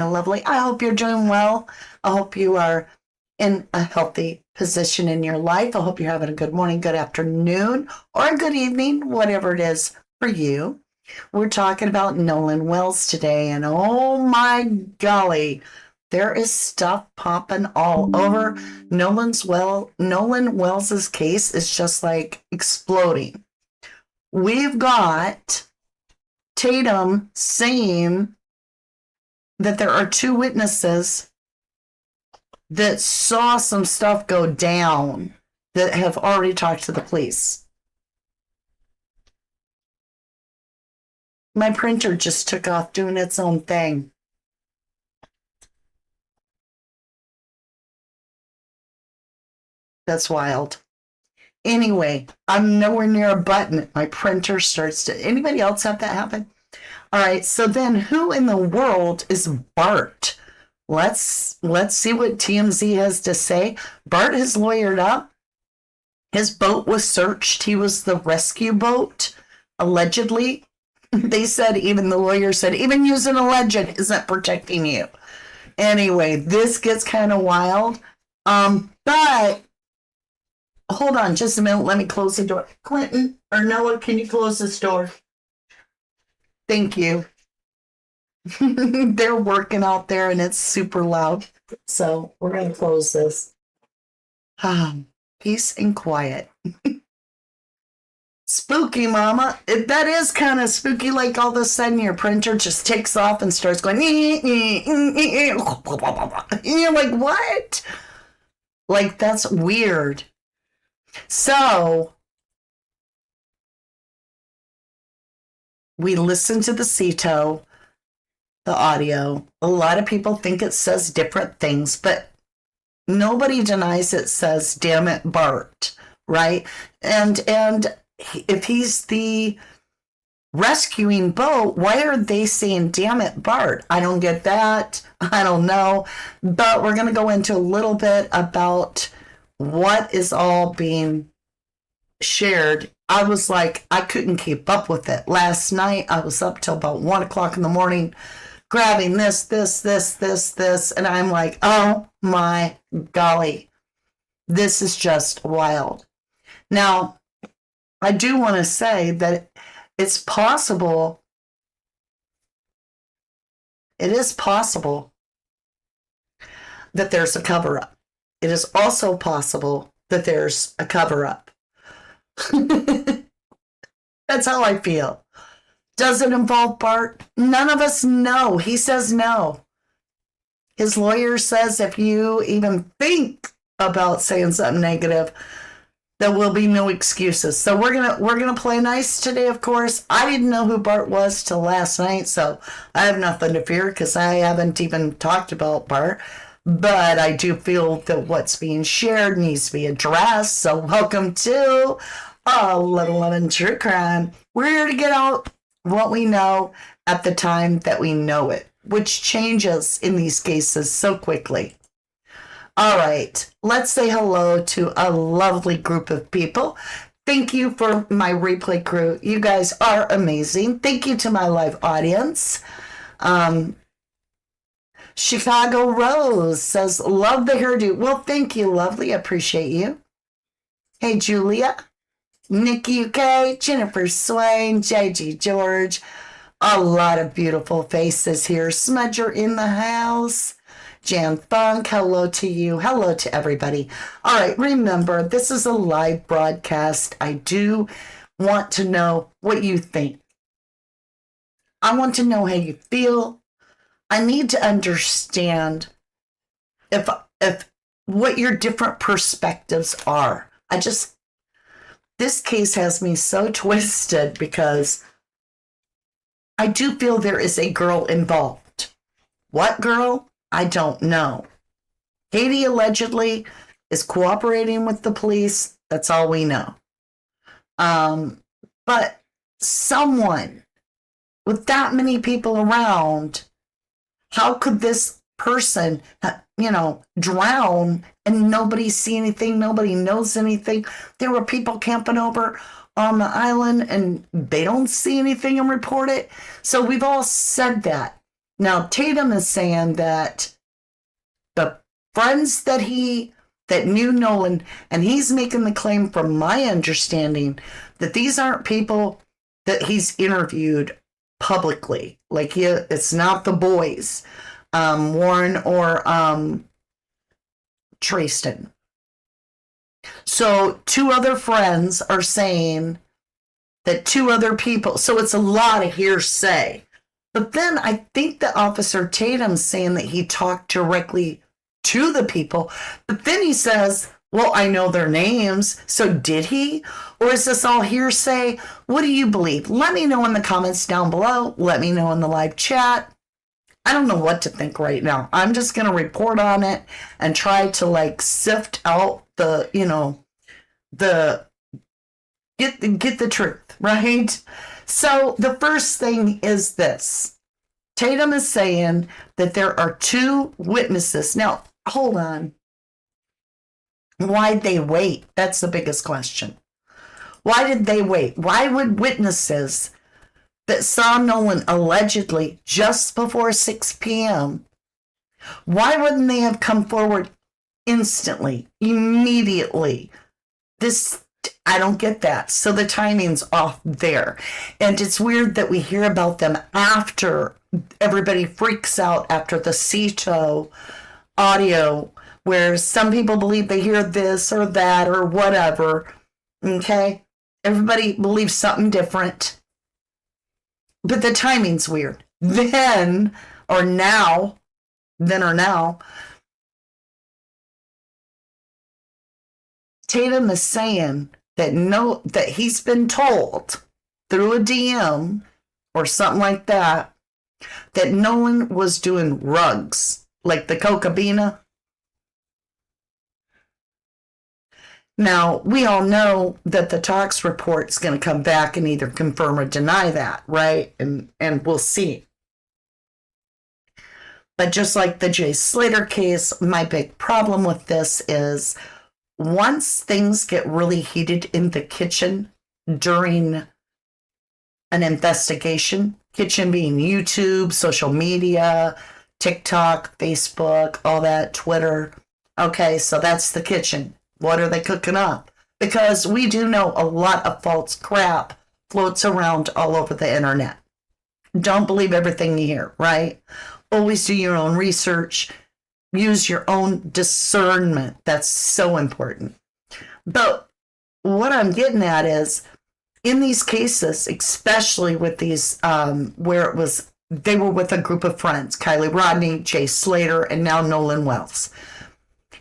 Lovely. I hope you're doing well. I hope you are in a healthy position in your life. I hope you're having a good morning, good afternoon, or a good evening, whatever it is for you. We're talking about Nolan Wells today, and oh my golly, there is stuff popping all over. Nolan Wells's case is just like exploding. We've got Tatum saying that there are two witnesses that saw some stuff go down that have already talked to the police. My printer just took off doing its own thing. That's wild. Anyway, I'm nowhere near a button. My printer starts to... Anybody else have that happen? All right, so then who in the world is Bart? Let's see what TMZ has to say. Bart has lawyered up. His boat was searched. He was the rescue boat, allegedly. They said, even the lawyer said, even using alleged isn't protecting you. Anyway, this gets kind of wild. But hold on just a minute. Let me close the door. Clinton or Noah, can you close this door? Thank you. They're working out there and it's super loud. So we're going to close this. Peace and quiet. Spooky, mama. That is kind of spooky. Like all of a sudden your printer just takes off and starts going. You're like, what? Like, that's weird. So we listened to the CETO, the audio. A lot of people think it says different things, but nobody denies it says, damn it, Bart, right? And if he's the rescuing boat, why are they saying, damn it, Bart? I don't get that. I don't know. But we're going to go into a little bit about what is all being shared. I was like, I couldn't keep up with it. Last night, I was up till about 1 o'clock in the morning, grabbing this. And I'm like, oh my golly, this is just wild. Now, I do want to say that it's possible. It is possible that there's a cover-up. It is also possible that there's a cover-up. That's how I feel. Does it involve Bart? None of us know. He says no. His lawyer says if you even think about saying something negative, there will be no excuses. So we're gonna play nice today, of course. I didn't know who Bart was till last night, so I have nothing to fear because I haven't even talked about Bart. But I do feel that what's being shared needs to be addressed. So welcome to A Little Lemon True Crime. We're here to get out what we know at the time that we know it, which changes in these cases so quickly. All right, let's say hello to a lovely group of people. Thank you for my replay crew. You guys are amazing. Thank you to my live audience. Chicago Rose says, love the hairdo. Well, thank you, lovely. I appreciate you. Hey, Julia. Nikki UK, Jennifer Swain, JG George. A lot of beautiful faces here. Smudger in the house. Jan Funk, hello to you. Hello to everybody. All right, remember, this is a live broadcast. I do want to know what you think. I want to know how you feel. I need to understand if what your different perspectives are. This case has me so twisted because I do feel there is a girl involved. What girl? I don't know. Katie allegedly is cooperating with the police. That's all we know. But someone with that many people around, how could this person, drown and nobody see anything? Nobody knows anything. There were people camping over on the island and they don't see anything and report it. So we've all said that. Now, Tatum is saying that the friends that knew Nolan, and he's making the claim from my understanding that these aren't people that he's interviewed publicly. Like, it's not the boys, Warren or Tristan. So 2 other friends are saying that 2 other people, so it's a lot of hearsay. But then I think that Officer Tatum's saying that he talked directly to the people, but then he says, well, I know their names. So did he? Or is this all hearsay? What do you believe? Let me know in the comments down below. Let me know in the live chat. I don't know what to think right now. I'm just going to report on it and try to sift out the, get the truth, right? So the first thing is this. Tatum is saying that there are 2 witnesses. Now, hold on. Why'd they wait? That's the biggest question. Why did they wait? Why would witnesses that saw Nolan allegedly just before 6 p.m., why wouldn't they have come forward instantly, immediately? I don't get that. So the timing's off there. And it's weird that we hear about them after everybody freaks out after the CETO audio, where some people believe they hear this or that or whatever. Okay? Everybody believes something different. But the timing's weird. Then or now, Tatum is saying that he's been told through a DM or something like that Nolan was doing rugs, like the Cocabina. Now, we all know that the tox report's going to come back and either confirm or deny that, right? And we'll see. But just like the Jay Slater case, my big problem with this is once things get really heated in the kitchen during an investigation, kitchen being YouTube, social media, TikTok, Facebook, all that, Twitter. Okay, so that's the kitchen. What are they cooking up? Because we do know a lot of false crap floats around all over the internet. Don't believe everything you hear, right? Always do your own research. Use your own discernment. That's so important. But what I'm getting at is, in these cases, especially with these, where they were with a group of friends, Kylie Rodney, Jay Slater, and now Nolan Wells.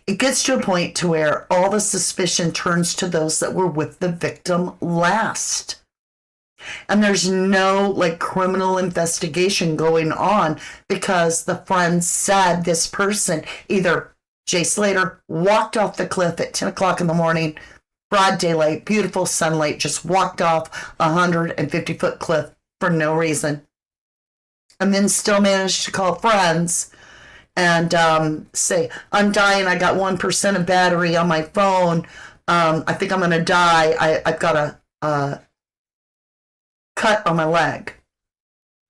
It gets to a point to where all the suspicion turns to those that were with the victim last. And there's no criminal investigation going on because the friends said this person, either Jay Slater walked off the cliff at 10 o'clock in the morning, broad daylight, beautiful sunlight, just walked off a 150-foot cliff for no reason. And then still managed to call friends and say, I'm dying, I got 1% of battery on my phone, I think I'm going to die, I've got a cut on my leg.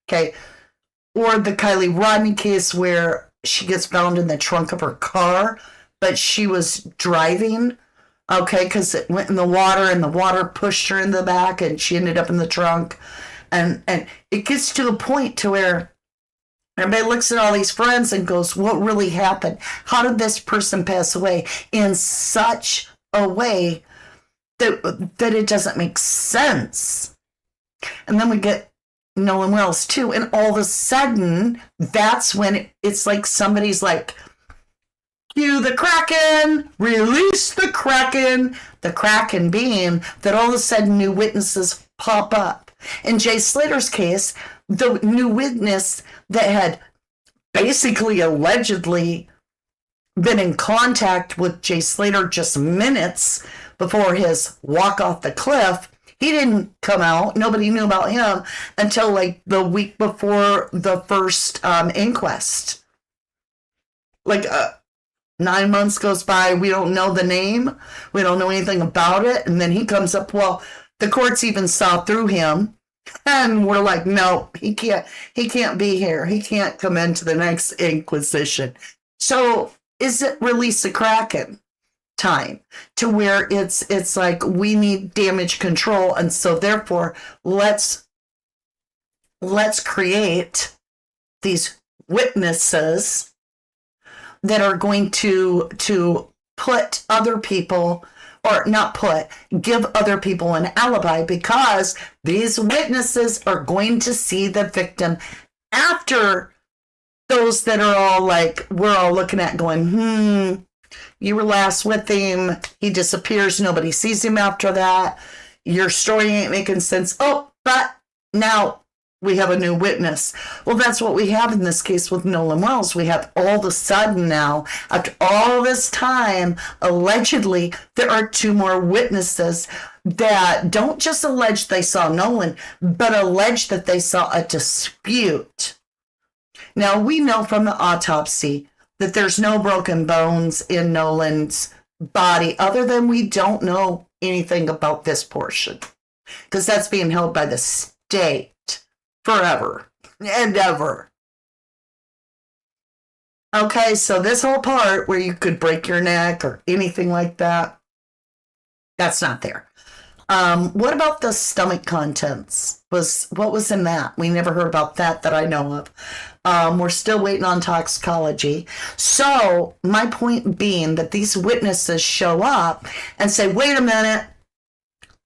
Okay. Or the Kylie Rodney case where she gets found in the trunk of her car, but she was driving, okay, because it went in the water and the water pushed her in the back and she ended up in the trunk. And it gets to a point to where everybody looks at all these friends and goes, what really happened? How did this person pass away in such a way that it doesn't make sense? And then we get Nolan Wells too. And all of a sudden, that's when it's like somebody's like, cue the Kraken, release the Kraken. The Kraken being that all of a sudden new witnesses pop up. In Jay Slater's case, the new witness that had basically allegedly been in contact with Jay Slater just minutes before his walk off the cliff, he didn't come out. Nobody knew about him until the week before the first inquest. 9 months goes by. We don't know the name. We don't know anything about it. And then he comes up. Well, the courts even saw through him. And we're like, no, he can't be here. He can't come into the next Inquisition. So is it release a Kraken time to where it's like we need damage control, and so therefore let's create these witnesses that are going to put other people, or not put, give other people an alibi, because these witnesses are going to see the victim after those that are all like, we're all looking at going, you were last with him, he disappears, nobody sees him after that, your story ain't making sense. Oh, but now we have a new witness. Well, that's what we have in this case with Nolan Wells. We have all of a sudden now, after all this time, allegedly, there are 2 more witnesses that don't just allege they saw Nolan, but allege that they saw a dispute. Now, we know from the autopsy that there's no broken bones in Nolan's body, other than we don't know anything about this portion, because that's being held by the state forever and ever. Okay, so this whole part where you could break your neck or anything like that, that's not there. What about the stomach contents? What was in that? We never heard about that I know of. We're still waiting on toxicology. So my point being that these witnesses show up and say, wait a minute,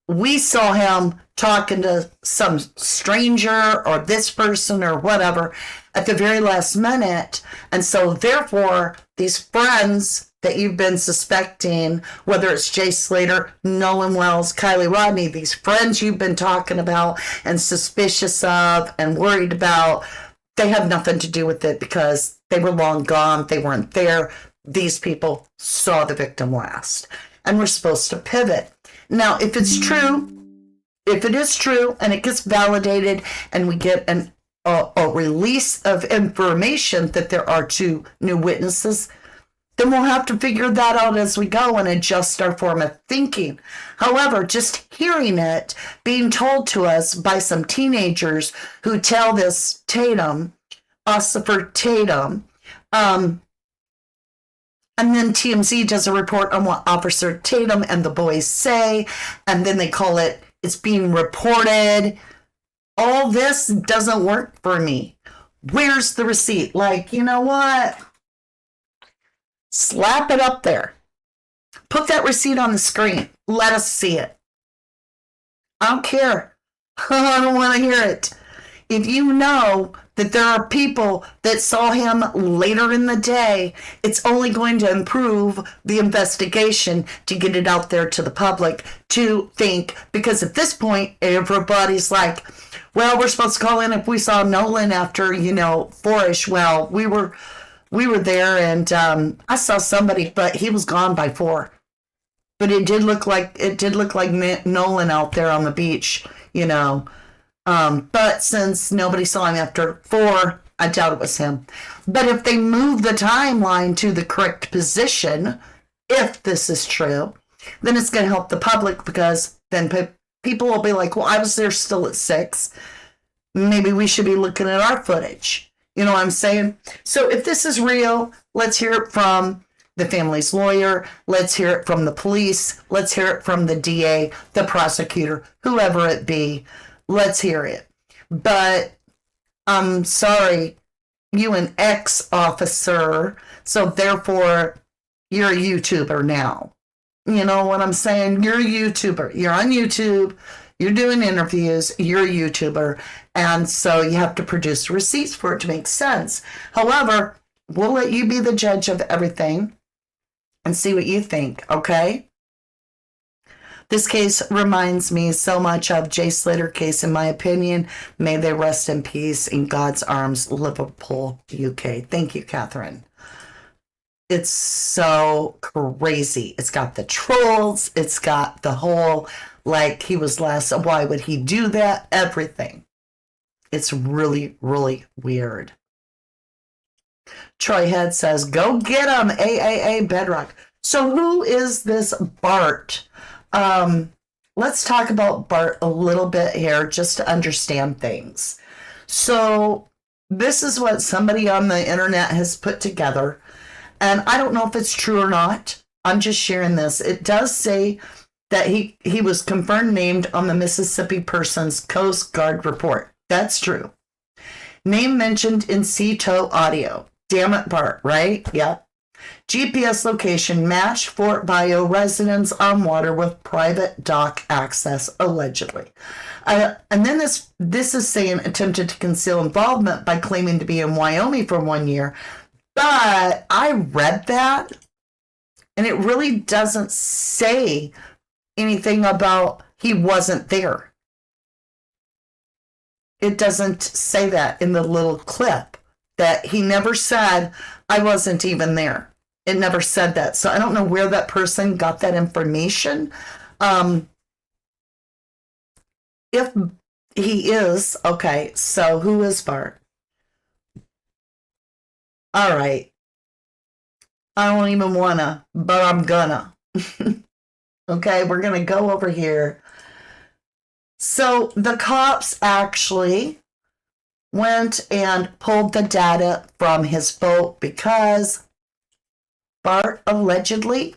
we saw him talking to some stranger or this person or whatever at the very last minute. And so therefore, these friends that you've been suspecting, whether it's Jay Slater, Nolan Wells, Kylie Rodney, these friends you've been talking about and suspicious of and worried about, they have nothing to do with it because they were long gone. They weren't there. These people saw the victim last. And we're supposed to pivot. Now, if it's true, if it is true and it gets validated and we get a release of information that there are 2 new witnesses, then we'll have to figure that out as we go and adjust our form of thinking. However, just hearing it being told to us by some teenagers who tell this Ossifer Tatum, and then TMZ does a report on what Officer Tatum and the boys say, and then they call it, it's being reported. All this doesn't work for me. Where's the receipt? Like, you know what? Slap it up there. Put that receipt on the screen. Let us see it. I don't care. I don't want to hear it. If you know that there are people that saw him later in the day, it's only going to improve the investigation to get it out there to the public to think, because at this point, everybody's like, well, we're supposed to call in if we saw Nolan after, 4-ish. Well, we were there and I saw somebody, but he was gone by 4. But it did look like Nolan out there on the beach, But since nobody saw him after 4, I doubt it was him. But if they move the timeline to the correct position, if this is true, then it's going to help the public, because then people will be like, well, I was there still at 6. Maybe we should be looking at our footage. You know what I'm saying? So if this is real, let's hear it from the family's lawyer. Let's hear it from the police. Let's hear it from the DA, the prosecutor, whoever it be. Let's hear it. But I'm sorry, you an ex-officer, so therefore you're a YouTuber now. You know what I'm saying? You're a YouTuber. You're on YouTube. You're doing interviews. You're a YouTuber. And so you have to produce receipts for it to make sense. However, we'll let you be the judge of everything and see what you think, okay? This case reminds me so much of Jay Slater case, in my opinion. May they rest in peace in God's arms, Liverpool, UK. Thank you, Catherine. It's so crazy. It's got the trolls. It's got the whole, like, he was last, why would he do that? Everything. It's really, really weird. Troy Head says, go get him, AAA Bedrock. So who is this Bart? let's talk about Bart a little bit here just to understand things. So, this is what somebody on the internet has put together. And I don't know if it's true or not. I'm just sharing this. It does say that he was confirmed named on the Mississippi Persons Coast Guard report. That's true. Name mentioned in CTO audio. Damn it, Bart, right? Yep. GPS location match Fort Bio residence on water with private dock access, allegedly. And then this is saying attempted to conceal involvement by claiming to be in Wyoming for 1 year. But I read that, and it really doesn't say anything about he wasn't there. It doesn't say that in the little clip, that he never said, I wasn't even there. It never said that. So I don't know where that person got that information. If he is, okay, so who is Bart? All right. I don't even wanna, but I'm gonna. Okay, we're gonna go over here. So the cops actually went and pulled the data from his boat because Bart allegedly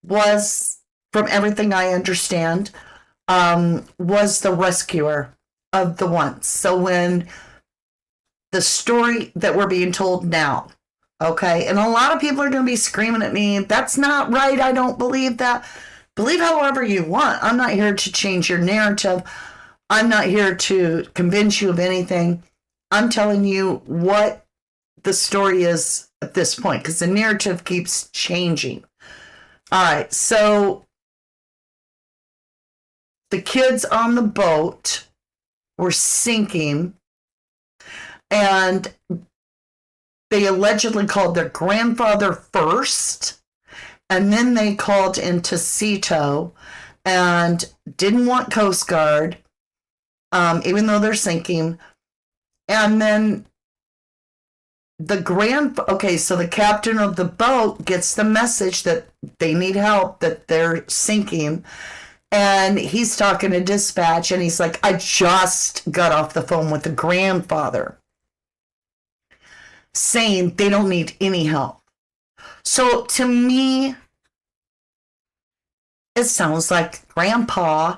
was, from everything I understand, was the rescuer of the ones. So when the story that we're being told now, okay, and a lot of people are going to be screaming at me, that's not right, I don't believe that. Believe however you want. I'm not here to change your narrative. I'm not here to convince you of anything. I'm telling you what the story is at this point, because the narrative keeps changing. All right, so the kids on the boat were sinking, and they allegedly called their grandfather first, and then they called into CETO and didn't want Coast Guard, even though they're sinking. And then so the captain of the boat gets the message that they need help, that they're sinking. And he's talking to dispatch, and he's like, I just got off the phone with the grandfather, saying they don't need any help. So to me, it sounds like Grandpa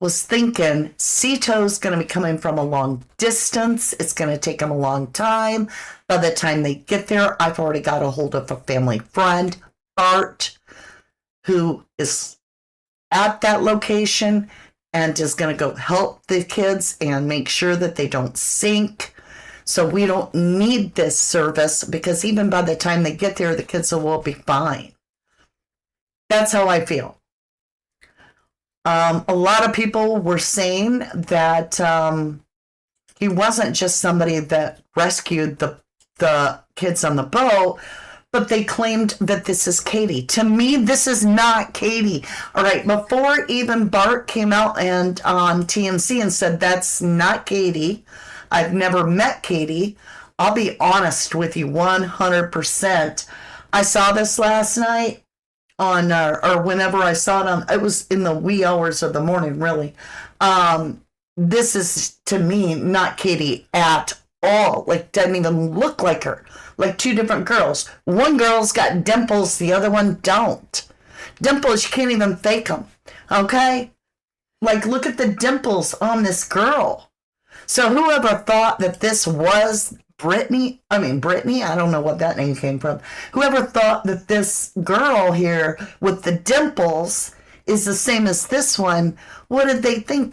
was thinking CETO's going to be coming from a long distance. It's going to take them a long time. By the time they get there, I've already got a hold of a family friend, Bart, who is at that location and is going to go help the kids and make sure that they don't sink. So we don't need this service, because even by the time they get there, the kids will be fine. That's how I feel. A lot of people were saying that he wasn't just somebody that rescued the kids on the boat, but they claimed that this is Katie. To me, this is not Katie. All right, before even Bart came out and on TMC and said that's not Katie, I've never met Katie. I'll be honest with you 100%. I saw this last night on, or whenever I saw it on, it was in the wee hours of the morning, really. This is, to me, not Katie at all. Like, doesn't even look like her. Like two different girls. One girl's got dimples, the other one don't. Dimples, you can't even fake them. Okay? Like, look at the dimples on this girl. So whoever thought that this was Brittany, I don't know what that name came from. Whoever thought that this girl here with the dimples is the same as this one, what did they think?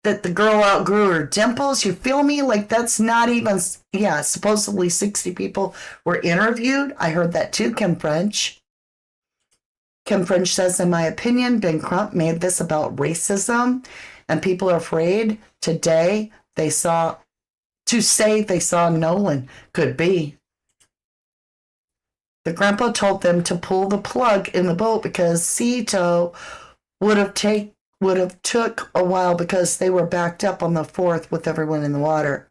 That the girl outgrew her dimples? You feel me? Like, that's not even, supposedly 60 people were interviewed. I heard that too, Kim French. Kim French says, in my opinion, Ben Crump made this about racism, and people are afraid today they saw Nolan. Could be. The grandpa told them to pull the plug in the boat because CETO would have took a while because they were backed up on the 4th with everyone in the water.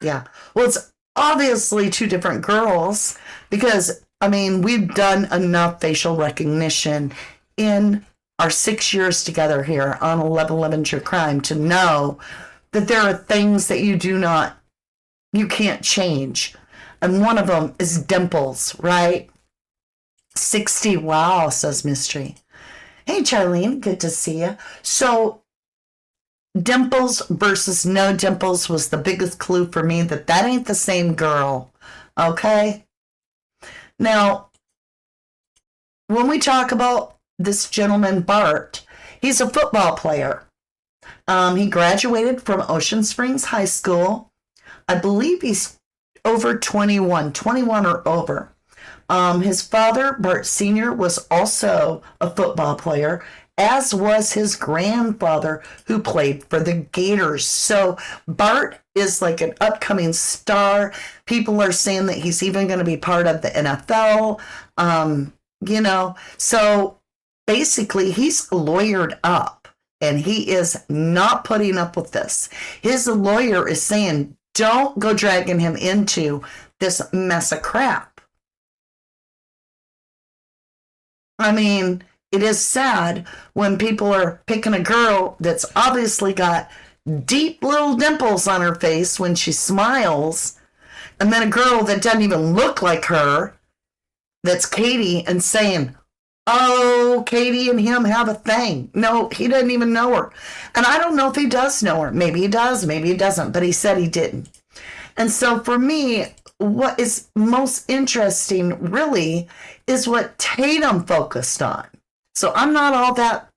Yeah. Well, it's obviously two different girls because, we've done enough facial recognition in our 6 years together here on 1111 True Crime to know that there are things that you can't change. And one of them is dimples, right? 60, wow, says Mystery. Hey, Charlene, good to see you. So, dimples versus no dimples was the biggest clue for me that ain't the same girl, okay? Now, when we talk about this gentleman, Bart, he's a football player. He graduated from OCEANSPRINGS High School. I believe he's over 21 or over. His father, Bart Sr., was also a football player, as was his grandfather, who played for the Gators. So Bart is like an upcoming star. People are saying that he's even going to be part of the NFL. So basically he's lawyered up, and he is not putting up with this. His lawyer is saying, don't go dragging him into this mess of crap. I mean, it is sad when people are picking a girl that's obviously got deep little dimples on her face when she smiles, and then a girl that doesn't even look like her, that's Katie, and saying, oh, Katie and him have a thing. No, he doesn't even know her. And I don't know if he does know her. Maybe he does, maybe he doesn't, but he said he didn't. And so for me, what is most interesting really is what Tatum focused on. So I'm not all that,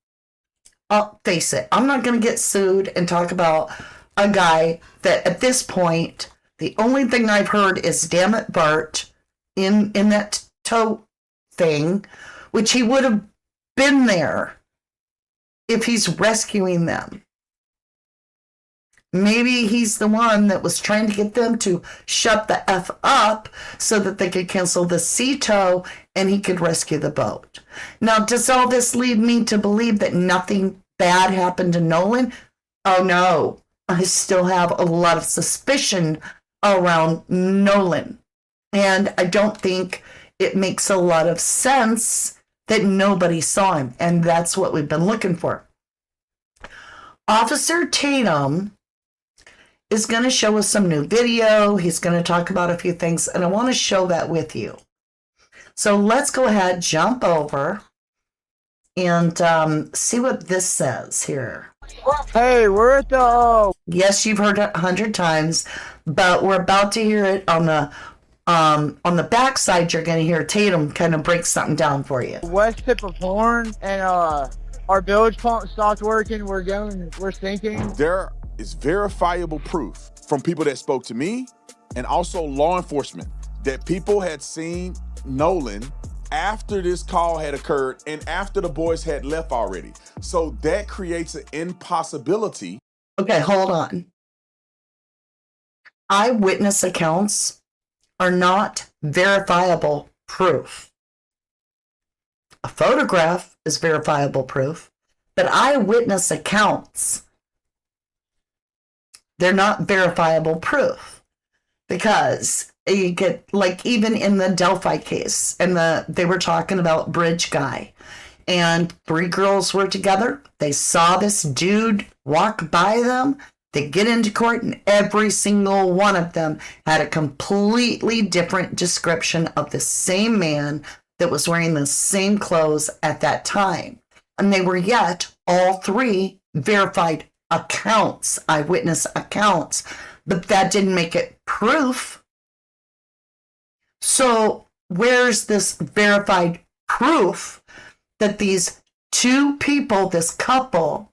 I'll face it, I'm not going to get sued and talk about a guy that at this point, the only thing I've heard is damn it, Bart, in that toe thing, which he would have been there if he's rescuing them. Maybe he's the one that was trying to get them to shut the F up so that they could cancel the sea tow and he could rescue the boat. Now, does all this lead me to believe that nothing bad happened to Nolan? Oh, no. I still have a lot of suspicion around Nolan. And I don't think it makes a lot of sense that nobody saw him. And that's what we've been looking for. Officer Tatum is going to show us some new video. He's going to talk about a few things, and I want to show that with you. So let's go ahead, jump over, and see what this says here. Hey, we're at the... Yes, you've heard it 100 times, but we're about to hear it on the backside. You're going to hear Tatum kind of break something down for you. West tip of Horn, and our bilge pump stopped working. We're sinking. There is verifiable proof from people that spoke to me and also law enforcement that people had seen Nolan after this call had occurred and after the boys had left already. So that creates an impossibility. Okay, hold on. Eyewitness accounts are not verifiable proof. A photograph is verifiable proof, but eyewitness accounts, they're not verifiable proof, because you get, like, even in the Delphi case, and they were talking about Bridge Guy, and 3 girls were together. They saw this dude walk by them. They get into court, and every single one of them had a completely different description of the same man that was wearing the same clothes at that time. And they were yet all 3 verified accounts, eyewitness accounts, but that didn't make it proof. So where's this verified proof that these 2 people, this couple,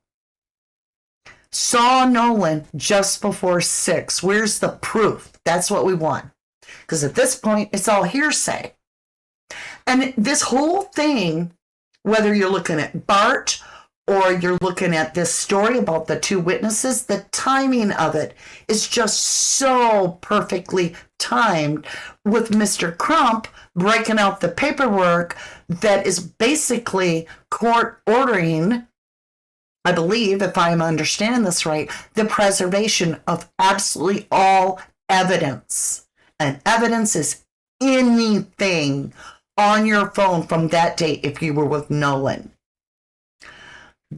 saw Nolan just before 6? Where's the proof? That's what we want. Because at this point, it's all hearsay. And this whole thing, whether you're looking at Bart or you're looking at this story about the 2 witnesses, the timing of it is just so perfectly timed, with Mr. Crump breaking out the paperwork that is basically court ordering, I believe, if I'm understanding this right, the preservation of absolutely all evidence. And evidence is anything on your phone from that date if you were with Nolan.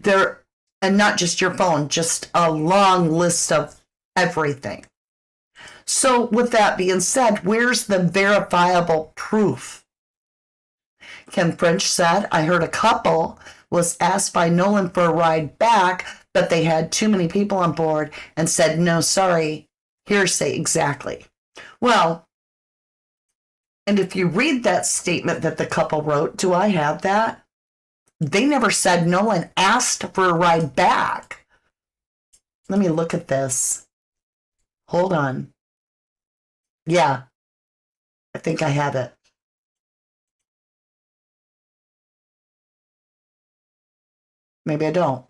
There, and not just your phone, just a long list of everything. So with that being said, where's the verifiable proof? Ken French said, I heard a couple was asked by Nolan for a ride back, but they had too many people on board and said, no, sorry, hearsay exactly. Well, and if you read that statement that the couple wrote, do I have that? They never said Nolan asked for a ride back. Let me look at this. Hold on. Yeah, I think I have it. Maybe I don't.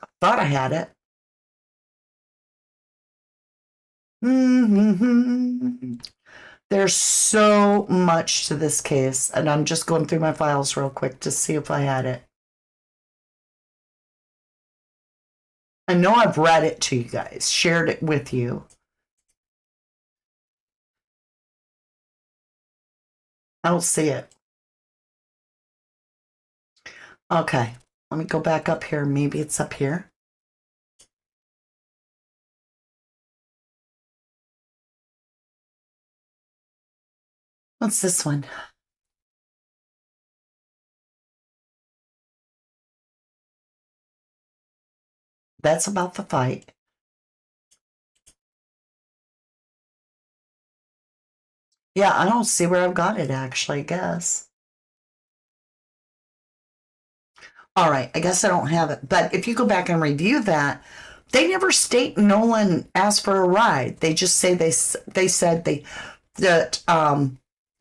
I thought I had it. There's so much to this case, and I'm just going through my files real quick to see if I had it. I know I've read it to you guys, shared it with you. I don't see it. Okay, let me go back up here. Maybe it's up here. What's this one? That's about the fight. Yeah, I don't see where I've got it actually, I guess. All right, I guess I don't have it. But if you go back and review that, they never state Nolan asked for a ride. They just say they said that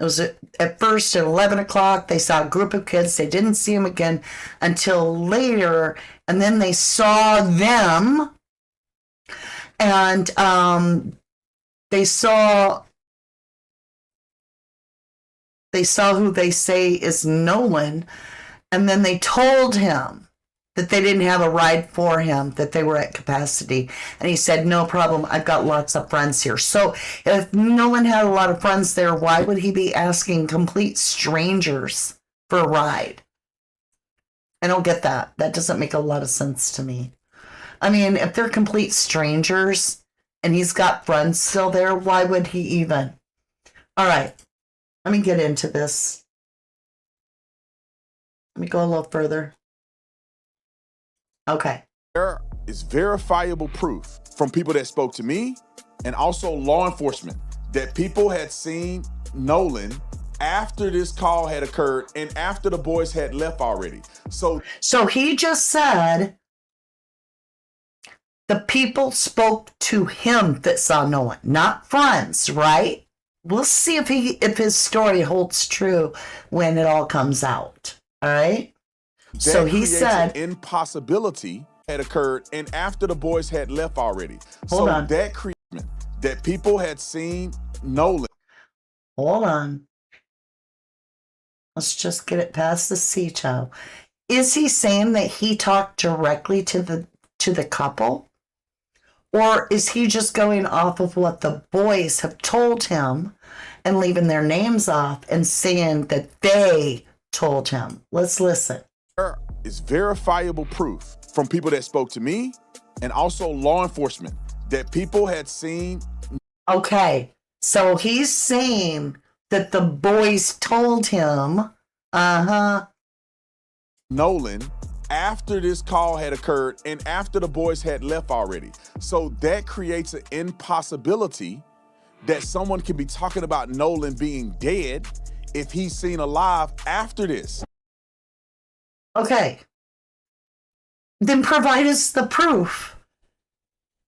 it was at first at 11 o'clock. They saw a group of kids. They didn't see him again until later, and then they saw them, and they saw who they say is Nolan. And then they told him that they didn't have a ride for him, that they were at capacity. And he said, no problem, I've got lots of friends here. So if Nolan had a lot of friends there, why would he be asking complete strangers for a ride? I don't get that. That doesn't make a lot of sense to me. I mean, if they're complete strangers and he's got friends still there, why would he even? All right, let me get into this. Let me go a little further. Okay. There is verifiable proof from people that spoke to me and also law enforcement that people had seen Nolan after this call had occurred and after the boys had left already. So he just said the people spoke to him that saw Nolan, not friends, right? We'll see if his story holds true when it all comes out. All right. So he said an impossibility had occurred and after the boys had left already. Hold on. That created that people had seen Nolan. Hold on. Let's just get it past the CETO. Is he saying that he talked directly to the couple? Or is he just going off of what the boys have told him and leaving their names off and saying that they told him? Let's listen. There is verifiable proof from people that spoke to me and also law enforcement that people had seen. Okay, so he's saying that the boys told him, Nolan after this call had occurred and after the boys had left already. So that creates an impossibility that someone could be talking about Nolan being dead if he's seen alive after this. Okay. Then provide us the proof.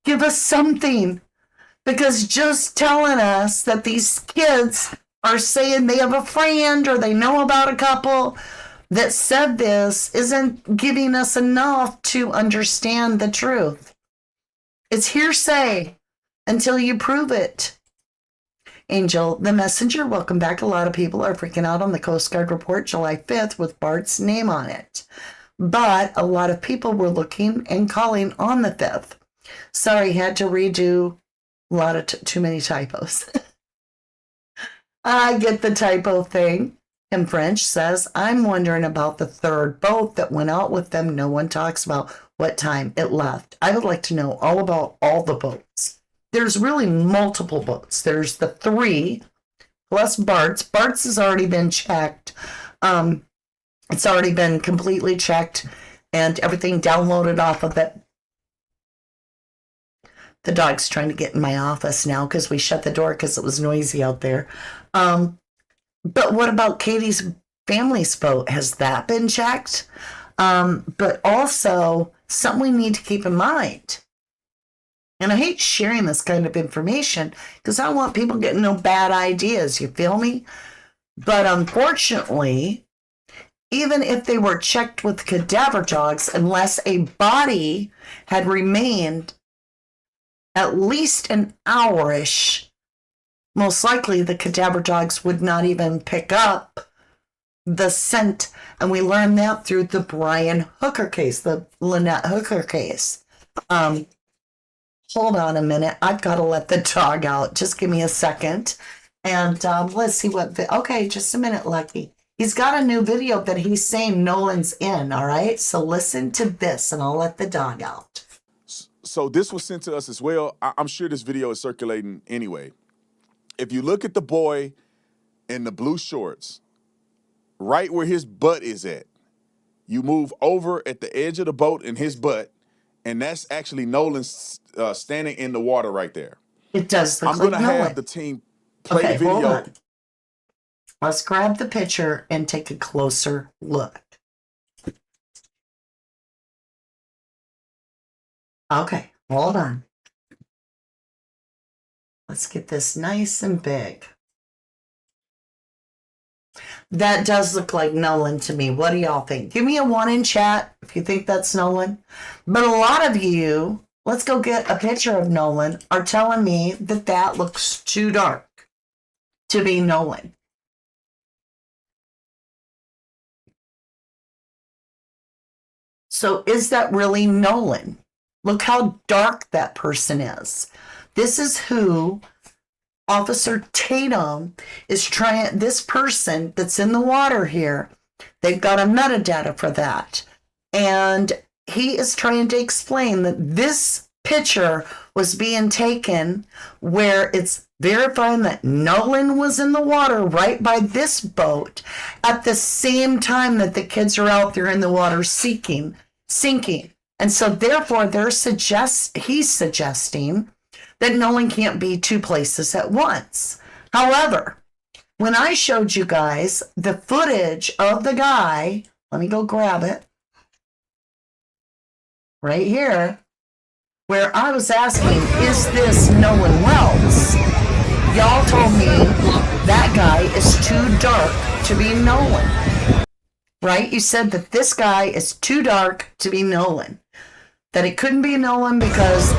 Give us something. Because just telling us that these kids are saying they have a friend or they know about a couple that said this isn't giving us enough to understand the truth. It's hearsay until you prove it. Angel, the messenger, welcome back. A lot of people are freaking out on the Coast Guard report July 5th with Bart's name on it. But a lot of people were looking and calling on the 5th. Sorry, had to redo a lot of too many typos. I get the typo thing. Kim French says, I'm wondering about the third boat that went out with them. No one talks about what time it left. I would like to know all about all the boats. There's really multiple boats. There's the 3 plus Bart's. Bart's has already been checked. It's already been completely checked and everything downloaded off of it. The dog's trying to get in my office now because we shut the door because it was noisy out there. But what about Katie's family's boat? Has that been checked? But also, something we need to keep in mind. And I hate sharing this kind of information because I don't want people getting no bad ideas. You feel me? But unfortunately, even if they were checked with cadaver dogs, unless a body had remained at least an hour-ish, most likely the cadaver dogs would not even pick up the scent. And we learned that through the Brian Hooker case, the Lynette Hooker case. Hold on a minute. I've got to let the dog out. Just give me a second. And let's see what... Okay, just a minute, Lucky. He's got a new video that he's saying Nolan's in, all right? So listen to this, and I'll let the dog out. So this was sent to us as well. I'm sure this video is circulating anyway. If you look at the boy in the blue shorts, right where his butt is at, you move over at the edge of the boat in his butt, and that's actually Nolan standing in the water right there. It does look I'm like going to Nolan. have the team play the hold video. on. Let's grab the picture and take a closer look. Okay, hold on. Let's get this nice and big. That does look like Nolan to me. What do y'all think? Give me a 1 in chat if you think that's Nolan. But a lot of you, let's go get a picture of Nolan, are telling me that that looks too dark to be Nolan. So is that really Nolan? Look how dark that person is. This is who Officer Tatum is trying, this person that's in the water here, they've got a metadata for that. And he is trying to explain that this picture was being taken where it's verifying that Nolan was in the water right by this boat at the same time that the kids are out there in the water sinking. And so therefore he's suggesting that Nolan can't be 2 places at once. However, when I showed you guys the footage of the guy, let me go grab it, right here, where I was asking, is this Nolan Wells? Y'all told me that guy is too dark to be Nolan. Right? You said that this guy is too dark to be Nolan. That it couldn't be Nolan because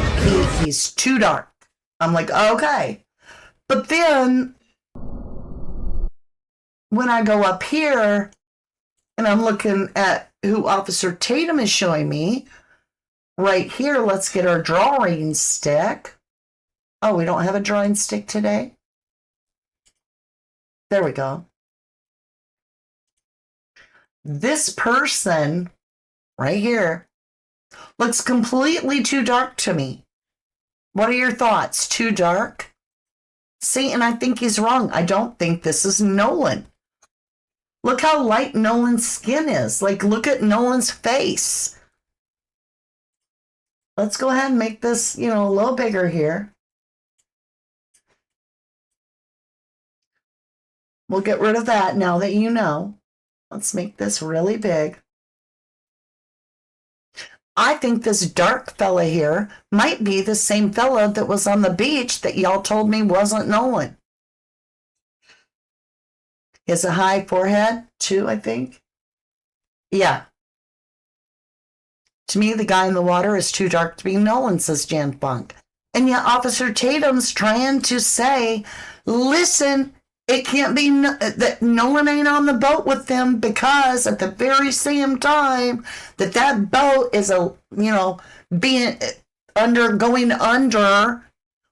he's too dark. I'm like, okay. But then when I go up here and I'm looking at who Officer Tatum is showing me, right here, let's get our drawing stick. Oh, we don't have a drawing stick today? There we go. This person right here looks completely too dark to me. What are your thoughts? Too dark? See, and I think he's wrong. I don't think this is Nolan. Look how light Nolan's skin is. Like, look at Nolan's face. Let's go ahead and make this, a little bigger here. We'll get rid of that now that you know. Let's make this really big. I think this dark fella here might be the same fella that was on the beach that y'all told me wasn't Nolan. He has a high forehead, too, I think. Yeah. To me, the guy in the water is too dark to be Nolan, says Jan Funk. And yet Officer Tatum's trying to say, listen, it can't be that Nolan ain't on the boat with them because at the very same time that boat is being going under.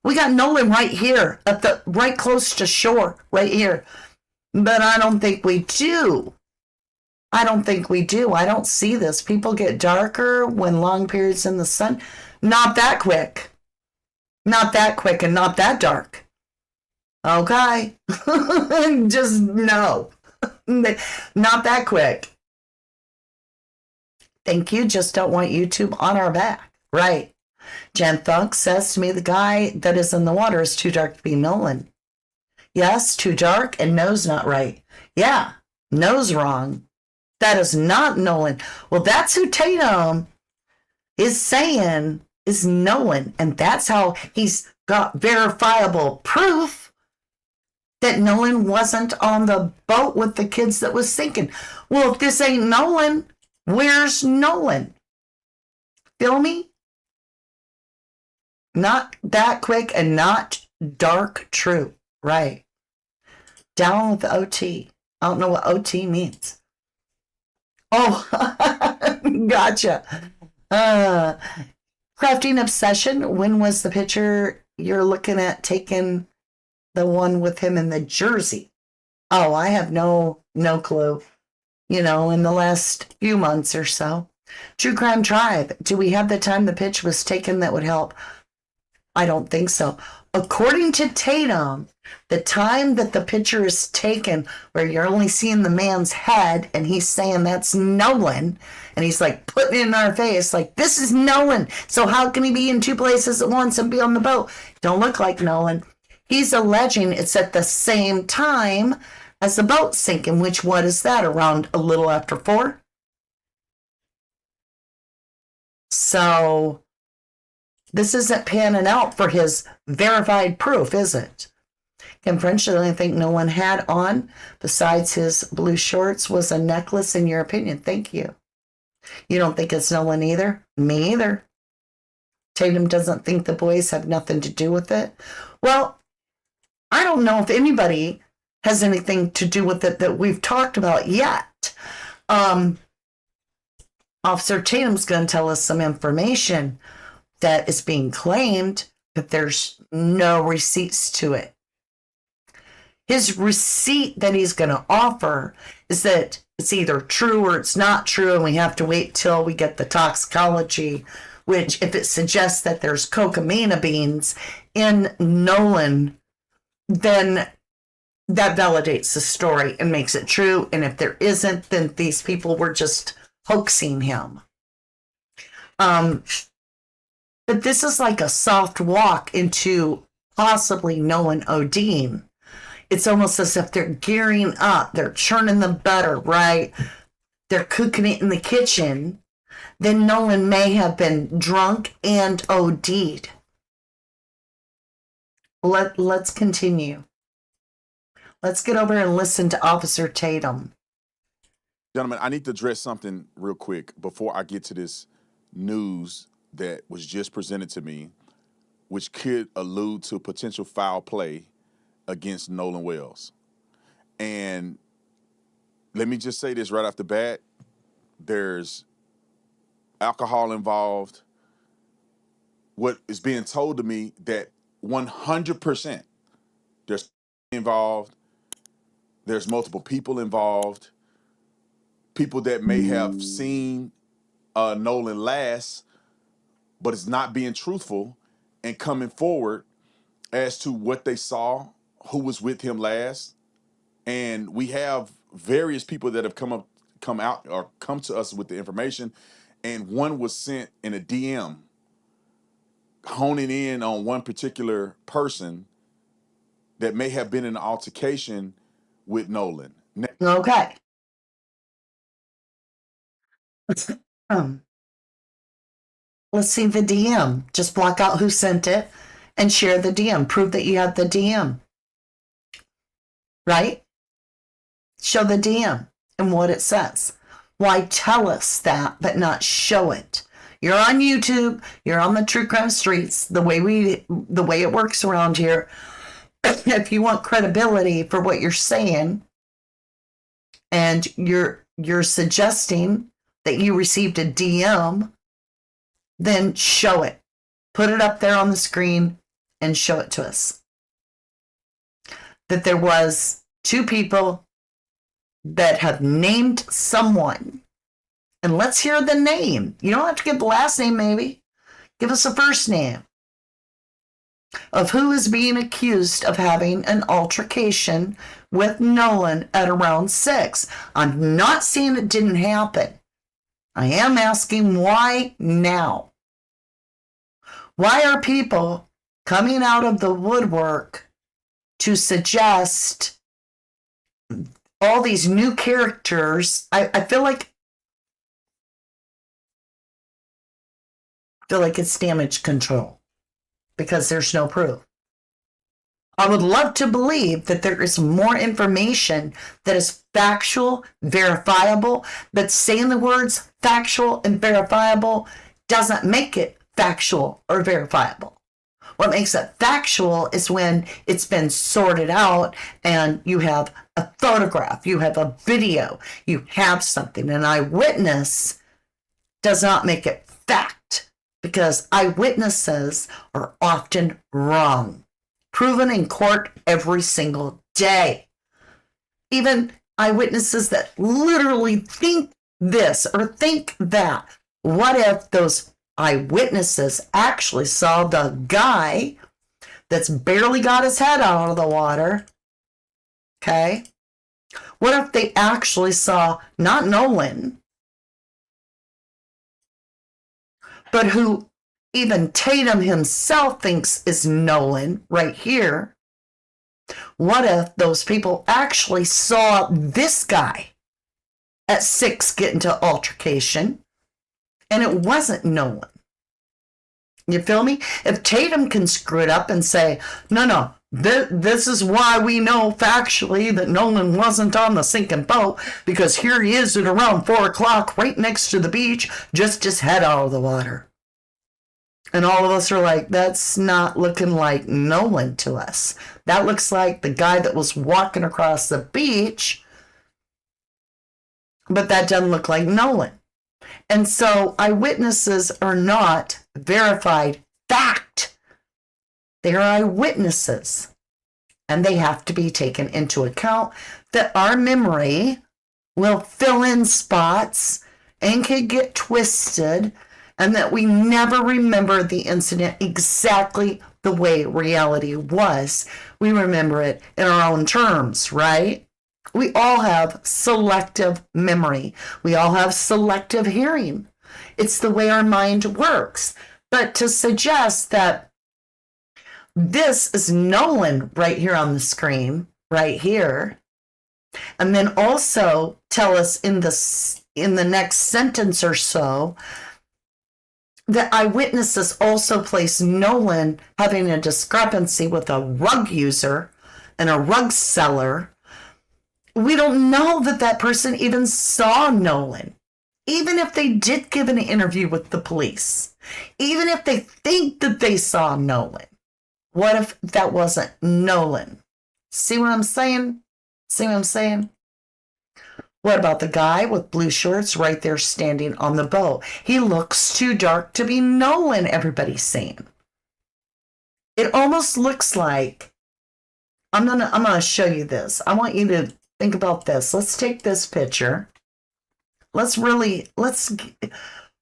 We got Nolan right here right close to shore, right here. But I don't think we do. I don't think we do. I don't see this. People get darker when long periods in the sun. Not that quick. Not that quick and not that dark. Okay. Just no. Not that quick. Thank you. Just don't want YouTube on our back. Right. Jan Thunk says to me, the guy that is in the water is too dark to be Nolan. Yes, too dark and no's not right. Yeah, no's wrong. That is not Nolan. Well, that's who Tatum is saying is Nolan. And that's how he's got verifiable proof that Nolan wasn't on the boat with the kids that was sinking. Well, if this ain't Nolan, where's Nolan? Feel me? Not that quick and not dark true. Right. Down with the OT. I don't know what OT means. Oh, gotcha. Crafting Obsession. When was the picture you're looking at taken? The one with him in the jersey. Oh, I have no clue. In the last few months or so. True Crime Tribe. Do we have the time the pitch was taken that would help? I don't think so. According to Tatum, the time that the picture is taken where you're only seeing the man's head and he's saying that's Nolan, and he's like putting it in our face like, this is Nolan. So how can he be in two places at once and be on the boat? Don't look like Nolan. He's alleging it's at the same time as the boat sinking, which what is that, around a little after 4? So this isn't panning out for his verified proof, is it? Kim French, the only thing no one had on besides his blue shorts was a necklace, in your opinion. Thank you. You don't think it's Nolan either? Me either. Tatum doesn't think the boys have nothing to do with it. Well, I don't know if anybody has anything to do with it that we've talked about yet. Officer Tatum's going to tell us some information that is being claimed, but there's no receipts to it. His receipt that he's going to offer is that it's either true or it's not true, and we have to wait till we get the toxicology, which if it suggests that there's cocamina beans in Nolan, then that validates the story and makes it true. And if there isn't, then these people were just hoaxing him. But this is like a soft walk into possibly Nolan ODing. It's almost as if they're gearing up. They're churning the butter, right? They're cooking it in the kitchen. Then Nolan may have been drunk and OD'd. Let's continue. Let's get over and listen to Officer Tatum. Gentlemen, I need to address something real quick before I get to this news that was just presented to me, which could allude to potential foul play against Nolan Wells. And let me just say this right off the bat. There's alcohol involved. What is being told to me that 100% there's involved. There's multiple people involved. People that may have seen Nolan last, but it's not being truthful and coming forward as to what they saw, who was with him last. And we have various people that have come out or come to us with the information. And one was sent in a DM honing in on one particular person that may have been in an altercation with Nolan. Okay. Let's see the DM. Just block out who sent it and share the DM. Prove that you have the DM. Right? Show the DM and what it says. Why tell us that but not show it? You're on YouTube. You're on the true crime streets. The way it works around here. If you want credibility for what you're saying, and you're suggesting that you received a DM, then show it. Put it up there on the screen and show it to us. That there was two people that have named someone. And let's hear the name. You don't have to give the last name, maybe. Give us a first name of who is being accused of having an altercation with Nolan at around 6. I'm not saying it didn't happen. I am asking why now? Why are people coming out of the woodwork to suggest all these new characters? I feel like it's damage control because there's no proof. I would love to believe that there is more information that is factual, verifiable, but saying the words factual and verifiable doesn't make it factual or verifiable. What makes it factual is when it's been sorted out and you have a photograph, you have a video, you have something. An eyewitness does not make it fact because eyewitnesses are often wrong, proven in court every single day. Even eyewitnesses that literally think this or think that. What if those eyewitnesses actually saw the guy that's barely got his head out of the water? Okay. What if they actually saw not Nolan, but who even Tatum himself thinks is Nolan right here? What if those people actually saw this guy at 6 get into altercation and it wasn't Nolan? You feel me? If Tatum can screw it up and say, no, this is why we know factually that Nolan wasn't on the sinking boat, because here he is at around 4 o'clock right next to the beach, just his head out of the water. And all of us are like, that's not looking like Nolan to us. That looks like the guy that was walking across the beach, but that doesn't look like Nolan. And so eyewitnesses are not verified fact. They are eyewitnesses. And they have to be taken into account that our memory will fill in spots and can get twisted, and that we never remember the incident exactly the way reality was. We remember it in our own terms, right? We all have selective memory. We all have selective hearing. It's the way our mind works. But to suggest that this is Nolan right here on the screen, right here, and then also tell us in the next sentence or so that eyewitnesses also place Nolan having a discrepancy with a rug user and a rug seller. We don't know that that person even saw Nolan. Even if they did give an interview with the police, even if they think that they saw Nolan, what if that wasn't Nolan? See what I'm saying? See what I'm saying? What about the guy with blue shorts right there standing on the boat? He looks too dark to be Nolan, everybody's saying. It almost looks like, I'm gonna show you this. I want you to think about this. Let's take this picture. Let's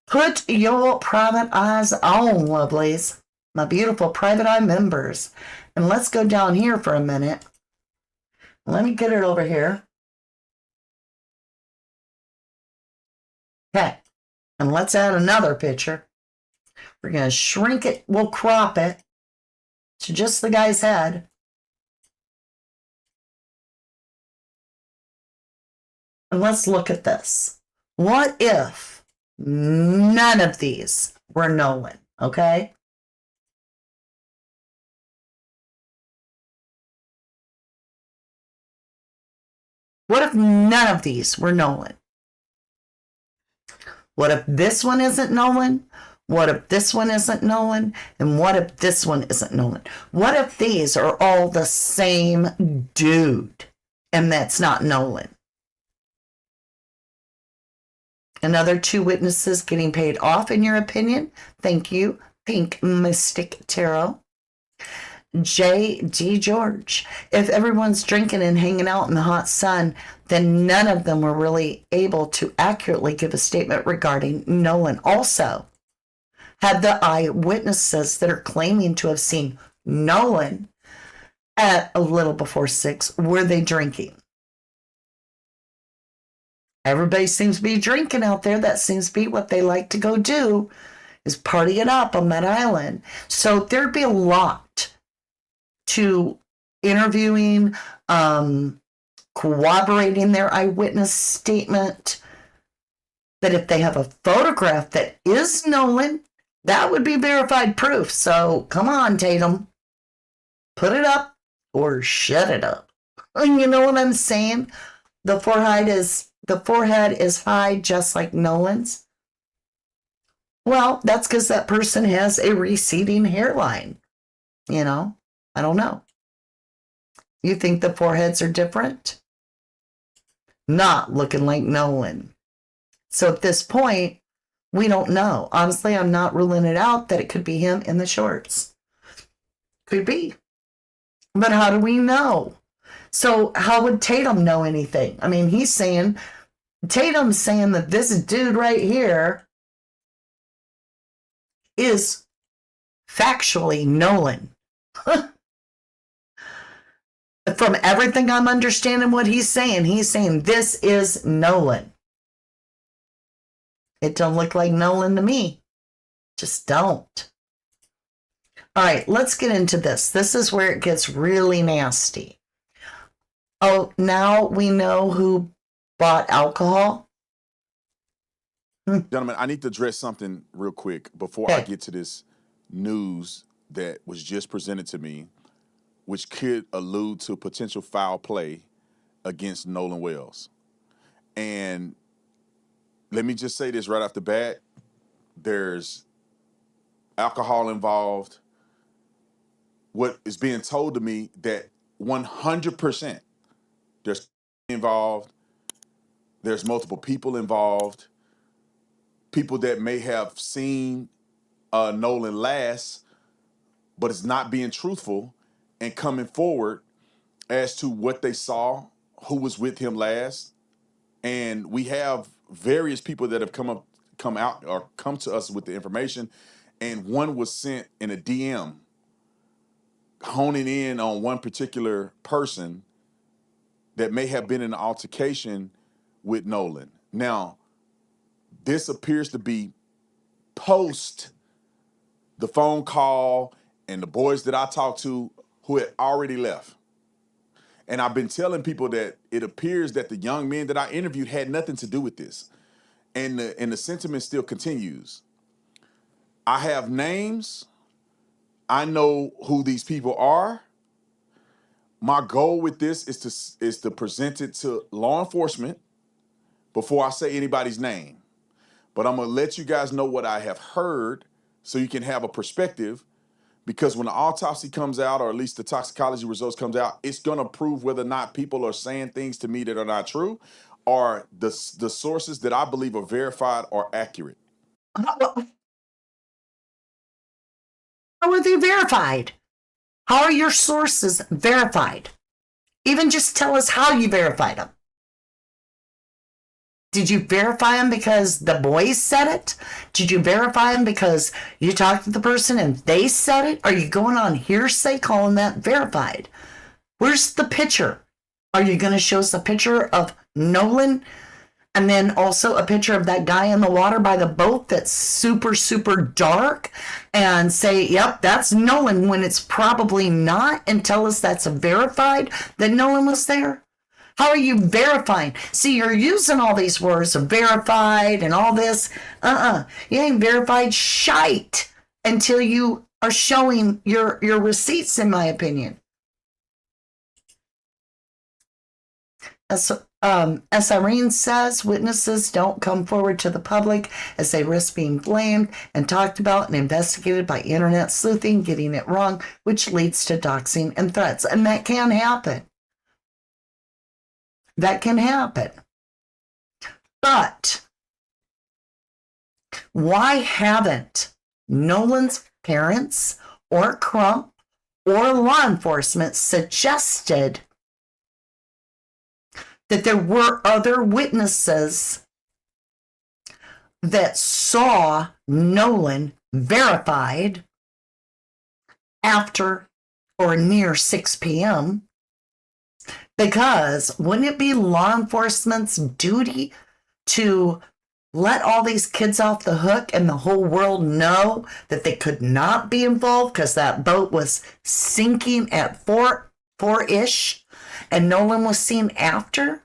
put your private eyes on, lovelies, my beautiful private eye members. And let's go down here for a minute. Let me get it over here. Okay, and let's add another picture. We're going to shrink it. We'll crop it to just the guy's head. And let's look at this. What if none of these were Nolan, okay? What if none of these were Nolan? What if this one isn't Nolan? What if this one isn't Nolan? And what if this one isn't Nolan? What if these are all the same dude and that's not Nolan? Another 2 witnesses getting paid off, in your opinion? Thank you, Pink Mystic Tarot. J.D. George. If everyone's drinking and hanging out in the hot sun, then none of them were really able to accurately give a statement regarding Nolan. Also, had the eyewitnesses that are claiming to have seen Nolan at a little before 6, were they drinking? Everybody seems to be drinking out there. That seems to be what they like to go do, is party it up on that island. So there'd be a lot to interviewing, corroborating their eyewitness statement. But if they have a photograph that is Nolan, that would be verified proof. So come on, Tatum. Put it up or shut it up. You know what I'm saying? The forehead is high, just like Nolan's. Well, that's because that person has a receding hairline. You know, I don't know. You think the foreheads are different? Not looking like Nolan. So at this point, we don't know. Honestly, I'm not ruling it out that it could be him in the shorts. Could be. But how do we know? So how would Tatum know anything? I mean, Tatum's saying that this dude right here is factually Nolan. From everything I'm understanding what he's saying this is Nolan. It don't look like Nolan to me. Just don't. All right, let's get into this. This is where it gets really nasty. Oh, now we know who bought alcohol. Gentlemen, I need to address something real quick before I get to this news that was just presented to me, which could allude to potential foul play against Nolan Wells. And let me just say this right off the bat. There's alcohol involved. What is being told to me that 100% there's involved. There's multiple people involved. People that may have seen Nolan last, but it's not being truthful and coming forward as to what they saw, who was with him last. And we have various people that have come out or come to us with the information. And one was sent in a DM honing in on one particular person that may have been in an altercation with Nolan. Now, this appears to be post the phone call and the boys that I talked to who had already left. And I've been telling people that it appears that the young men that I interviewed had nothing to do with this. And the sentiment still continues. I have names. I know who these people are. My goal with this is to present it to law enforcement before I say anybody's name. But I'm going to let you guys know what I have heard so you can have a perspective, because when the autopsy comes out, or at least the toxicology results comes out, it's going to prove whether or not people are saying things to me that are not true, or the sources that I believe are verified are accurate. How are they verified? How are your sources verified? Even just tell us how you verified them. Did you verify them because the boys said it? Did you verify them because you talked to the person and they said it? Are you going on hearsay calling that verified? Where's the picture? Are you going to show us a picture of Nolan and then also a picture of that guy in the water by the boat that's super, super dark and say, yep, that's Nolan, when it's probably not, and tell us that's verified that Nolan was there? How are you verifying? See, you're using all these words of verified and all this. You ain't verified shite until you are showing your receipts, in my opinion. As Irene says, witnesses don't come forward to the public as they risk being blamed and talked about and investigated by internet sleuthing, getting it wrong, which leads to doxing and threats. And that can happen. That can happen. But why haven't Nolan's parents or Crump or law enforcement suggested that there were other witnesses that saw Nolan verified after or near 6 p.m. Because wouldn't it be law enforcement's duty to let all these kids off the hook and the whole world know that they could not be involved because that boat was sinking at four-ish and Nolan was seen after?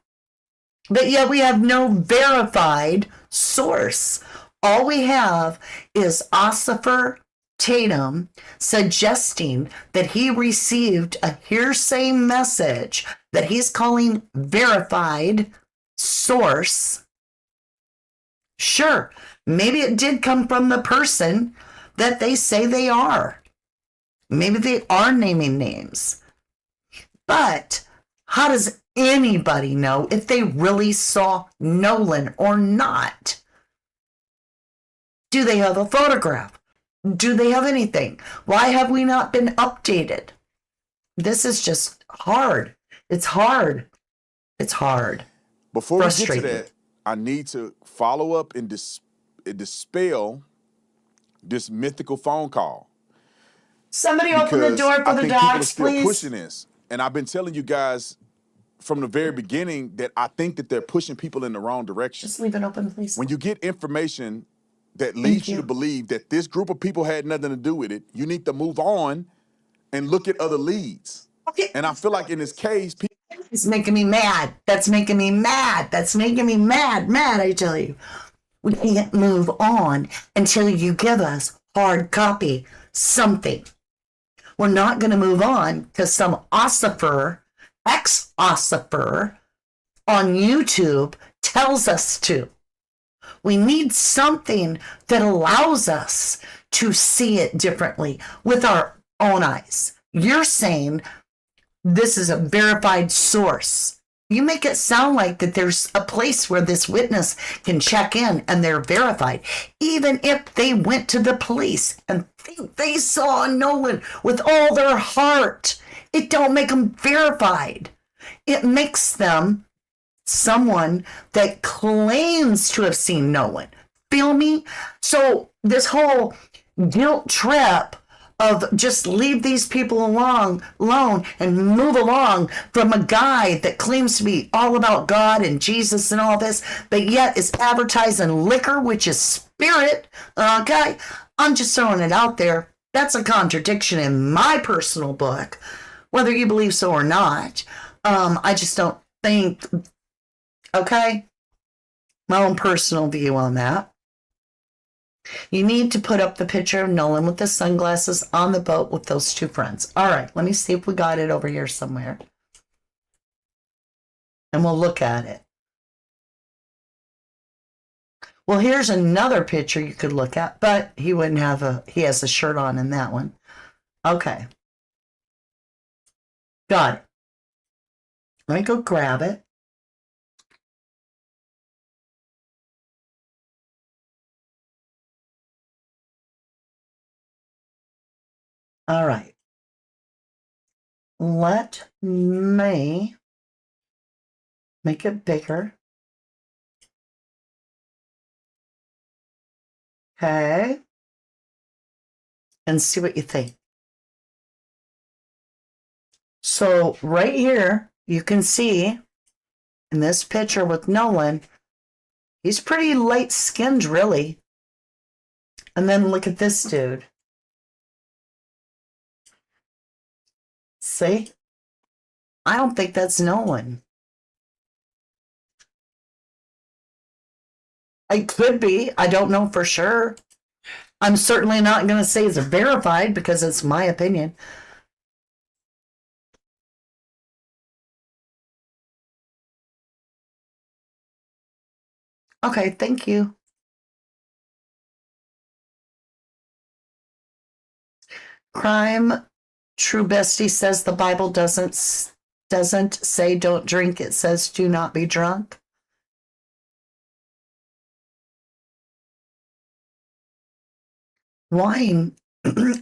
But yet we have no verified source. All we have is Ossifer Tatum suggesting that he received a hearsay message that he's calling verified source. Sure, maybe it did come from the person that they say they are. Maybe they are naming names. But how does anybody know if they really saw Nolan or not? Do they have a photograph? Do they have anything? Why have we not been updated? This is just hard. It's hard. It's hard. Before we get to that, I need to follow up and dispel this mythical phone call. Somebody open the door for the dogs, please. People are still pushing this. And I've been telling you guys from the very beginning that I think that they're pushing people in the wrong direction. Just leave it open, please. When you get information that leads you to believe that this group of people had nothing to do with it, you need to move on and look at other leads. Okay. And I feel like in this case, people... It's making me mad. That's making me mad. That's making me mad, I tell you. We can't move on until you give us hard copy, something. We're not going to move on because some ossifer, ex-ossifer on YouTube tells us to. We need something that allows us to see it differently with our own eyes. You're saying this is a verified source. You make it sound like that there's a place where this witness can check in and they're verified. Even if they went to the police and think they saw Nolan with all their heart, it don't make them verified. It makes them someone that claims to have seen Nolan. Feel me? So this whole guilt trip of just leave these people alone and move along from a guy that claims to be all about God and Jesus and all this, but yet is advertising liquor, which is spirit. Okay? I'm just throwing it out there. That's a contradiction in my personal book, whether you believe so or not. I just don't think, okay? My own personal view on that. You need to put up the picture of Nolan with the sunglasses on the boat with those two friends. All right, let me see if we got it over here somewhere. And we'll look at it. Well, here's another picture you could look at, but he wouldn't have he has a shirt on in that one. Okay. Got it. Let me go grab it. All right. Let me make it bigger. Okay. And see what you think. So right here, you can see in this picture with Nolan, he's pretty light-skinned, really. And then look at this dude. See? I don't think that's Nolan. It could be. I don't know for sure. I'm certainly not going to say it's verified because it's my opinion. Okay, thank you. Crime True Bestie says the Bible doesn't say don't drink. It says do not be drunk. Wine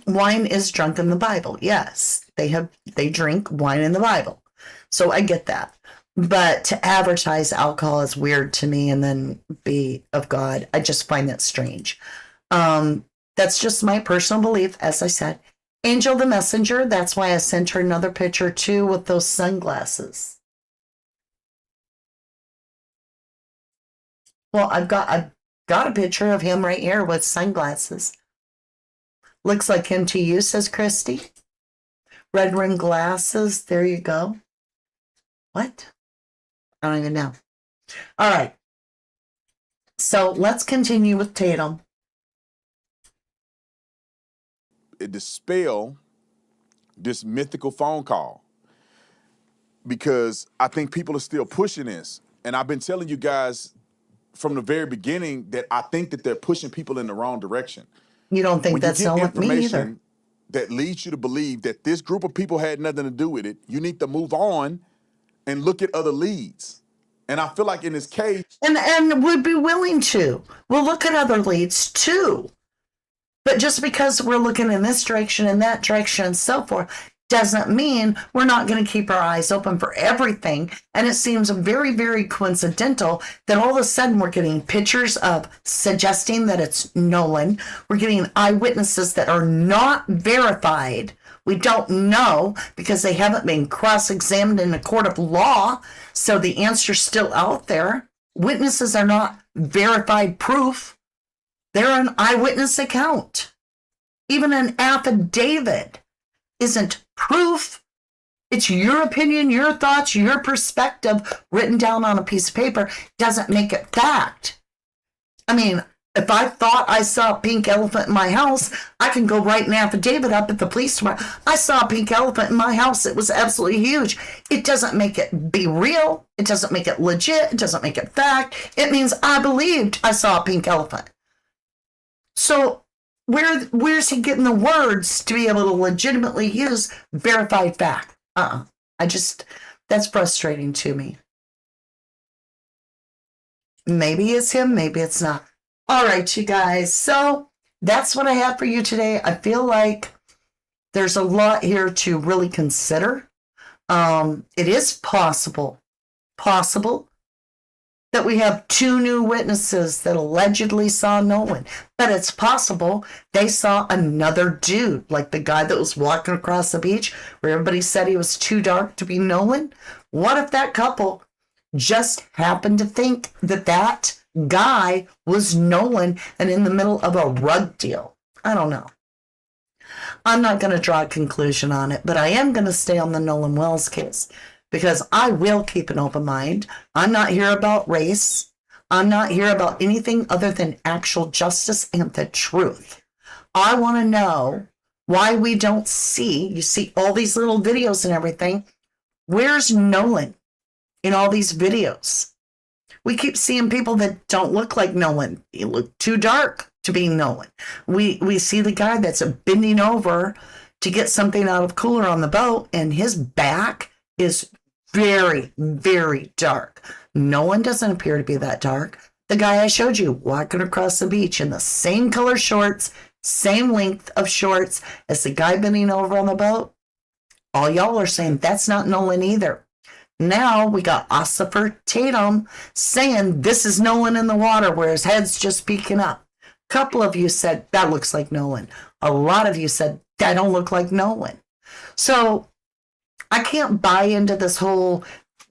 Wine is drunk in the Bible. Yes, they drink wine in the Bible. So I get that. But to advertise alcohol is weird to me and then be of God. I just find that strange. That's just my personal belief, as I said. Angel the Messenger, that's why I sent her another picture too with those sunglasses. Well, I've got a picture of him right here with sunglasses. Looks like him to you, says Christy. Red rim glasses, there you go. What? I don't even know. All right. So let's continue with Tatum. It dispel this mythical phone call because I think people are still pushing this. And I've been telling you guys from the very beginning that I think that they're pushing people in the wrong direction. You don't think that's not with me either? That leads you to believe that this group of people had nothing to do with it. You need to move on and look at other leads. And I feel like in this case... And would be willing to. We'll look at other leads too. But just because we're looking in this direction and that direction and so forth doesn't mean we're not going to keep our eyes open for everything. And it seems very, very coincidental that all of a sudden we're getting pictures of suggesting that it's Nolan. We're getting eyewitnesses that are not verified. We don't know because they haven't been cross-examined in a court of law. So the answer's still out there. Witnesses are not verified proof. They're an eyewitness account. Even an affidavit isn't proof. It's your opinion, your thoughts, your perspective written down on a piece of paper. Doesn't make it fact. I mean, if I thought I saw a pink elephant in my house, I can go write an affidavit up at the police department. I saw a pink elephant in my house. It was absolutely huge. It doesn't make it be real. It doesn't make it legit. It doesn't make it fact. It means I believed I saw a pink elephant. So where's he getting the words to be able to legitimately use verified fact? That's frustrating to me. Maybe it's him, maybe it's not. All right, you guys. So that's what I have for you today. I feel like there's a lot here to really consider. It is possible that we have 2 new witnesses that allegedly saw Nolan. But it's possible they saw another dude, like the guy that was walking across the beach where everybody said he was too dark to be Nolan. What if that couple just happened to think that that guy was Nolan and in the middle of a rug deal? I don't know. I'm not going to draw a conclusion on it, but I am going to stay on the Nolan Wells case. Because I will keep an open mind. I'm not here about race. I'm not here about anything other than actual justice and the truth. I want to know why we don't see, you see all these little videos and everything. Where's Nolan in all these videos? We keep seeing people that don't look like Nolan. He look too dark to be Nolan. We see the guy that's bending over to get something out of cooler on the boat, and his back is very, very dark. Nolan doesn't appear to be that dark. The guy I showed you walking across the beach in the same color shorts, same length of shorts as the guy bending over on the boat. All y'all are saying that's not Nolan either. Now we got Ossifer Tatum saying this is Nolan in the water where his head's just peeking up. A couple of you said that looks like Nolan. A lot of you said that don't look like Nolan. So I can't buy into this whole,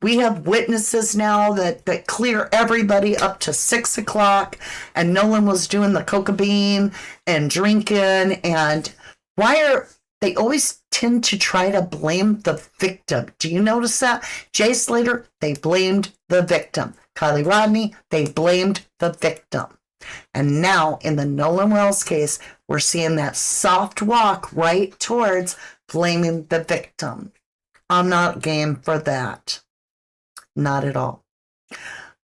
we have witnesses now that clear everybody up to 6 o'clock, and Nolan was doing the cocaine and drinking, and why are they always tend to try to blame the victim? Do you notice that? Jay Slater, they blamed the victim. Kylie Rodney, they blamed the victim. And now in the Nolan Wells case, we're seeing that soft walk right towards blaming the victim. I'm not game for that. Not at all.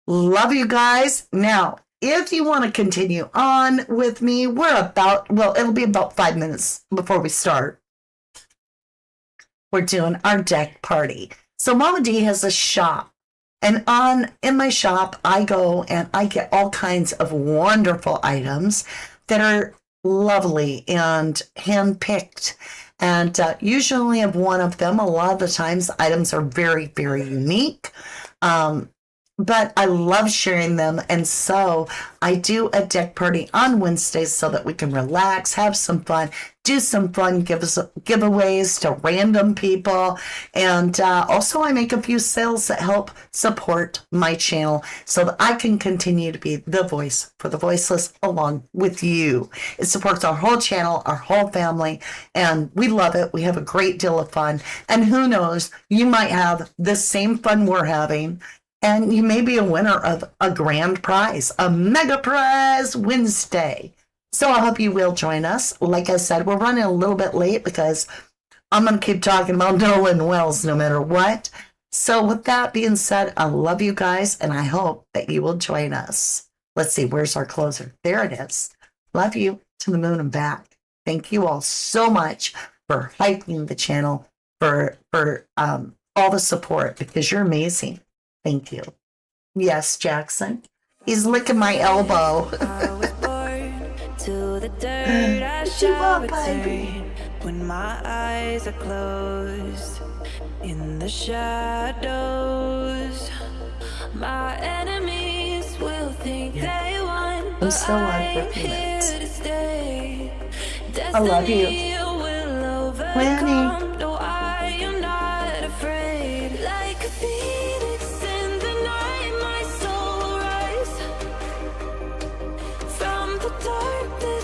Love you guys. Now, if you want to continue on with me, it'll be about 5 minutes before we start. We're doing our deck party. So Mama D has a shop. And in my shop, I go and I get all kinds of wonderful items that are lovely and handpicked. And usually only have one of them. A lot of the times, items are very, very unique. But I love sharing them. And so I do a deck party on Wednesdays so that we can relax, have some fun, do some fun giveaways to random people. And also I make a few sales that help support my channel so that I can continue to be the voice for the voiceless along with you. It supports our whole channel, our whole family, and we love it. We have a great deal of fun. And who knows, you might have the same fun we're having. And you may be a winner of a grand prize, a mega prize Wednesday. So I hope you will join us. Like I said, we're running a little bit late because I'm going to keep talking about Nolan Wells no matter what. So with that being said, I love you guys, and I hope that you will join us. Let's see, where's our closer? There it is. Love you to the moon and back. Thank you all so much for hyping the channel, for all the support, because you're amazing. Thank you. Yes, Jackson. He's licking my elbow. To the dirt I What you shall want, baby? return when my eyes are closed in the shadows. My enemies will think they won, I'm but so I on am for here minutes. to stay. I love you. Destiny will Lanny. overcome. No, I am not afraid. Like a phoenix in the night, my soul will rise from the darkness.